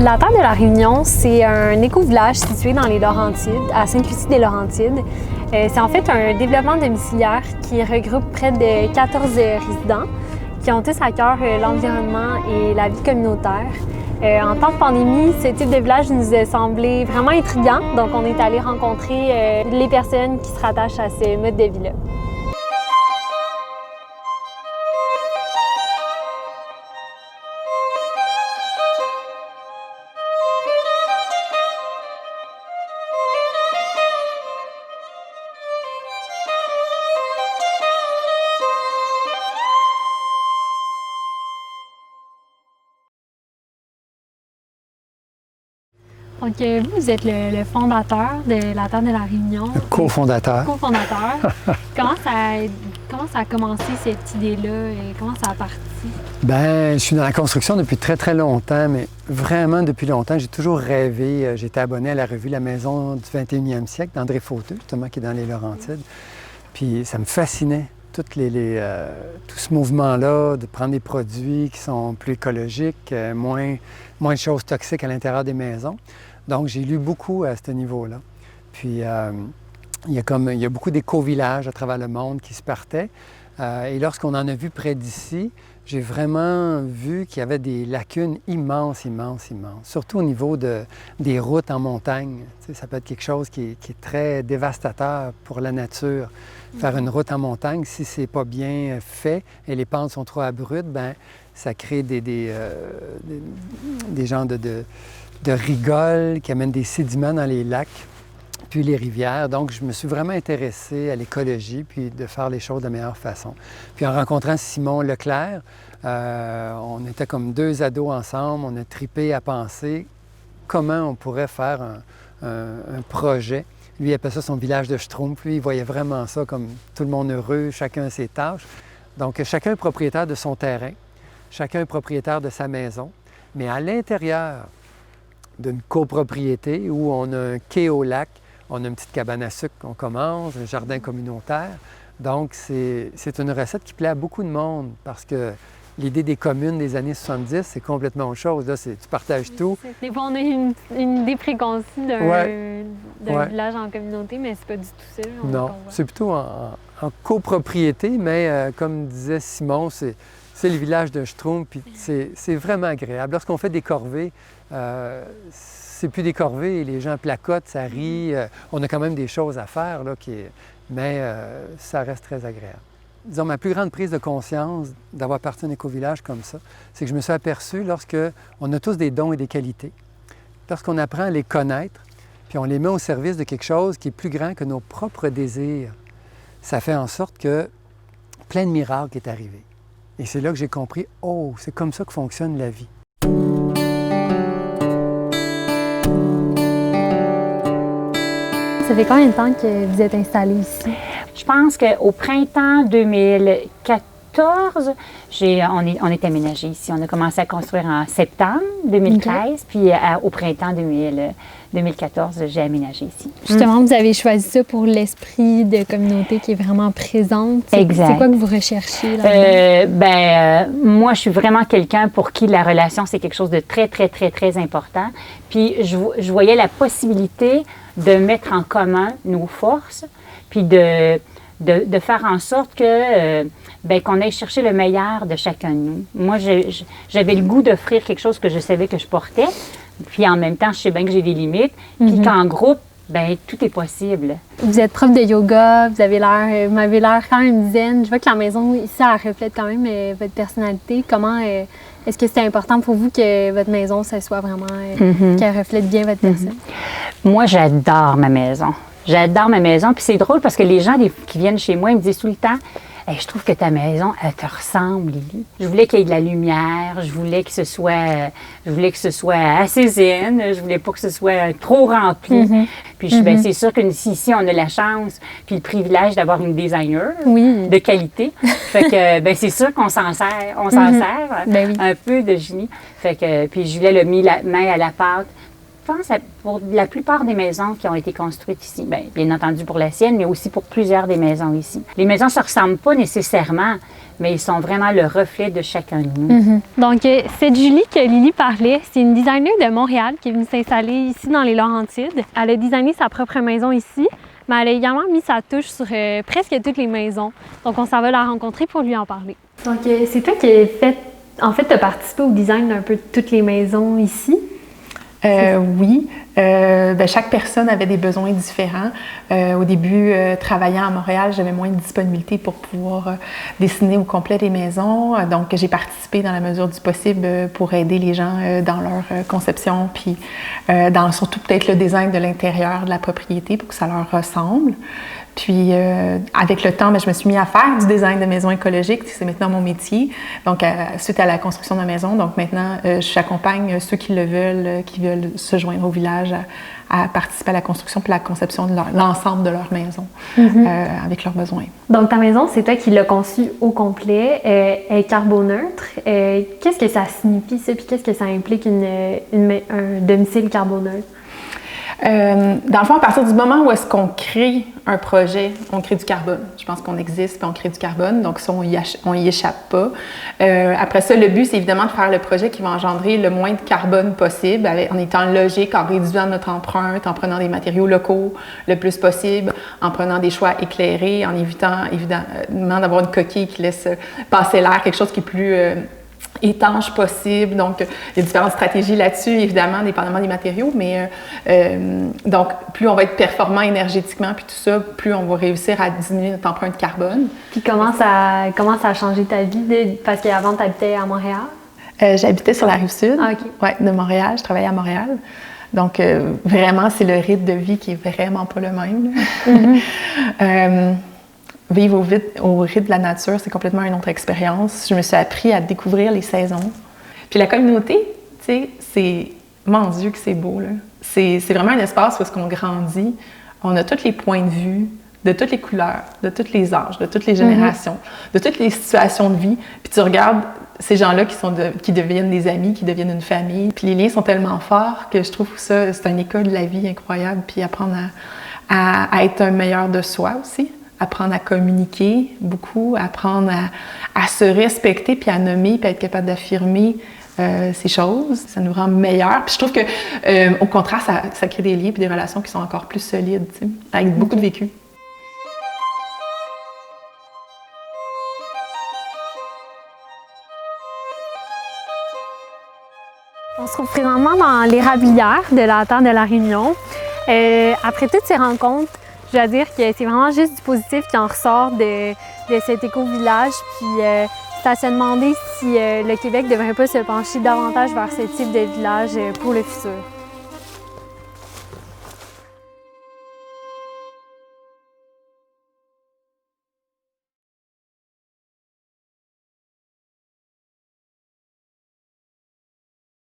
La Terre de la Réunion, c'est un éco-village situé dans les Laurentides, à Sainte-Lucie-des-Laurentides. C'est en fait un développement domiciliaire qui regroupe près de 14 résidents qui ont tous à cœur l'environnement et la vie communautaire. En temps de pandémie, ce type de village nous a semblé vraiment intriguant, donc on est allé rencontrer les personnes qui se rattachent à ce mode de vie-là. Donc, vous êtes le fondateur de la Terre de la Réunion. Le cofondateur. Cofondateur. Comment ça a commencé, cette idée-là, et comment ça a parti? Bien, je suis dans la construction depuis très, très longtemps, mais vraiment depuis longtemps. J'ai toujours rêvé. J'étais abonné à la revue La Maison du 21e siècle d'André Fauteux, justement, qui est dans les Laurentides. Puis ça me fascinait, tout ce mouvement-là, de prendre des produits qui sont plus écologiques, moins de choses toxiques à l'intérieur des maisons. Donc, j'ai lu beaucoup à ce niveau-là. Puis, il y a beaucoup d'éco-villages à travers le monde qui se partaient. Et lorsqu'on en a vu près d'ici, j'ai vraiment vu qu'il y avait des lacunes immenses. Surtout au niveau des routes en montagne. Tu sais, ça peut être quelque chose qui est très dévastateur pour la nature. Faire une route en montagne, si c'est pas bien fait et les pentes sont trop abruptes, bien, ça crée des genres de rigoles qui amènent des sédiments dans les lacs, puis les rivières. Donc, je me suis vraiment intéressé à l'écologie, puis de faire les choses de meilleure façon. Puis en rencontrant Simon Leclerc, on était comme deux ados ensemble, on a tripé à penser comment on pourrait faire un projet. Lui, il appelle ça son village de Schtroumpf. Lui, il voyait vraiment ça comme tout le monde heureux, chacun a ses tâches. Donc, chacun est propriétaire de son terrain, chacun est propriétaire de sa maison, mais à l'intérieur d'une copropriété où on a un quai au lac, on a une petite cabane à sucre qu'on commence, un jardin communautaire. Donc, c'est une recette qui plaît à beaucoup de monde parce que l'idée des communes des années 70, c'est complètement autre chose. Là, tu partages tout. Des fois, on a une idée préconçue d'un village en communauté, mais c'est pas du tout ça. Non, c'est plutôt en copropriété, mais comme disait Simon, c'est le village de Schtroumpf, puis c'est vraiment agréable. Lorsqu'on fait des corvées, c'est plus des corvées, les gens placotent, ça rit. On a quand même des choses à faire, là, mais ça reste très agréable. Disons, ma plus grande prise de conscience d'avoir parti d'un éco-village comme ça, c'est que je me suis aperçu lorsqu'on a tous des dons et des qualités, lorsqu'on apprend à les connaître, puis on les met au service de quelque chose qui est plus grand que nos propres désirs, ça fait en sorte que plein de miracles est arrivé. Et c'est là que j'ai compris, oh, c'est comme ça que fonctionne la vie. Ça fait combien de temps que vous êtes installé ici? Je pense qu'au printemps 2014, on est aménagé ici. On a commencé à construire en septembre 2013, puis au printemps 2014, j'ai aménagé ici. Justement, vous avez choisi ça pour l'esprit de communauté qui est vraiment présente. Exact. C'est quoi que vous recherchez là-dedans? Moi, je suis vraiment quelqu'un pour qui la relation, c'est quelque chose de très, très, très, très important. Puis, je voyais la possibilité de mettre en commun nos forces, puis de faire en sorte que qu'on aille chercher le meilleur de chacun de nous. Moi, j'avais le goût d'offrir quelque chose que je savais que je portais, puis en même temps, je sais bien que j'ai des limites, puis qu'en groupe, tout est possible. Vous êtes prof de yoga, vous m'avez l'air quand même zen. Je vois que la maison ici, elle reflète quand même votre personnalité. Comment est-ce que c'est important pour vous que votre maison, ça soit vraiment, qu'elle reflète bien votre personne? Moi, j'adore ma maison. J'adore ma maison. Puis c'est drôle parce que les gens qui viennent chez moi, ils me disent tout le temps, hey, je trouve que ta maison, elle te ressemble, Lily. Je voulais qu'il y ait de la lumière, je voulais que ce soit assez zen, je voulais pas que ce soit trop rempli. Puis c'est sûr que ici, on a la chance puis le privilège d'avoir une designer de qualité. Fait que c'est sûr qu'on s'en sert, un peu de génie. Fait que puis Julia a mis la main à la pâte. pense pour la plupart des maisons qui ont été construites ici, bien entendu pour la sienne, mais aussi pour plusieurs des maisons ici. Les maisons ne se ressemblent pas nécessairement, mais ils sont vraiment le reflet de chacun de nous. Donc, cette Julie que Lily parlait, c'est une designer de Montréal qui est venue s'installer ici dans les Laurentides. Elle a designé sa propre maison ici, mais elle a également mis sa touche sur presque toutes les maisons. Donc, on s'en va la rencontrer pour lui en parler. Donc, c'est toi qui as participé au design d'un peu de toutes les maisons ici? Oui. Chaque personne avait des besoins différents. Au début, travaillant à Montréal, j'avais moins de disponibilité pour pouvoir dessiner au complet des maisons. Donc, j'ai participé dans la mesure du possible pour aider les gens dans leur conception, puis dans surtout peut-être le design de l'intérieur de la propriété pour que ça leur ressemble. Puis, avec le temps, je me suis mis à faire du design de maisons écologiques. C'est maintenant mon métier. Donc, suite à la construction de ma maison, donc maintenant, j'accompagne ceux qui le veulent, qui veulent se joindre au village à participer à la construction puis la conception de l'ensemble de leur maison avec leurs besoins. Donc, ta maison, c'est toi qui l'as conçue au complet. Elle est carboneutre. Qu'est-ce que ça signifie, ça? Puis qu'est-ce que ça implique un domicile carboneutre? Dans le fond, à partir du moment où est-ce qu'on crée un projet, on crée du carbone. Je pense qu'on existe puis on crée du carbone, donc ça, on y échappe pas. Après ça, le but, c'est évidemment de faire le projet qui va engendrer le moins de carbone possible, en étant logique, en réduisant notre empreinte, en prenant des matériaux locaux le plus possible, en prenant des choix éclairés, en évitant évidemment d'avoir une coquille qui laisse passer l'air, quelque chose qui est plus étanche possible. Donc, il y a différentes stratégies là-dessus, évidemment, dépendamment des matériaux, mais donc, plus on va être performant énergétiquement, puis tout ça, plus on va réussir à diminuer notre empreinte carbone. Puis comment ça a changé ta vie? Parce qu'avant, tu habitais à Montréal? J'habitais sur la Rive-Sud, de Montréal. Je travaillais à Montréal. Donc, vraiment, c'est le rythme de vie qui est vraiment pas le même. Vivre au rythme de la nature, c'est complètement une autre expérience. Je me suis appris à découvrir les saisons. Puis la communauté, tu sais, c'est... Mon Dieu que c'est beau, là. C'est vraiment un espace où est-ce qu'on grandit. On a tous les points de vue, de toutes les couleurs, de tous les âges, de toutes les générations, de toutes les situations de vie. Puis tu regardes ces gens-là qui deviennent des amis, qui deviennent une famille. Puis les liens sont tellement forts que je trouve que ça, c'est une école de la vie incroyable. Puis apprendre à être un meilleur de soi aussi. Apprendre à communiquer beaucoup, apprendre à se respecter, puis à nommer, puis à être capable d'affirmer ces choses. Ça nous rend meilleurs. Puis je trouve que, au contraire, ça crée des liens puis des relations qui sont encore plus solides, tu sais, avec beaucoup de vécu. On se trouve présentement dans l'érablière de la terre de la Réunion. Après toutes ces rencontres, je dois dire que c'est vraiment juste du positif qui en ressort de cet éco-village. Puis c'est à se demander si le Québec ne devrait pas se pencher davantage vers ce type de village pour le futur.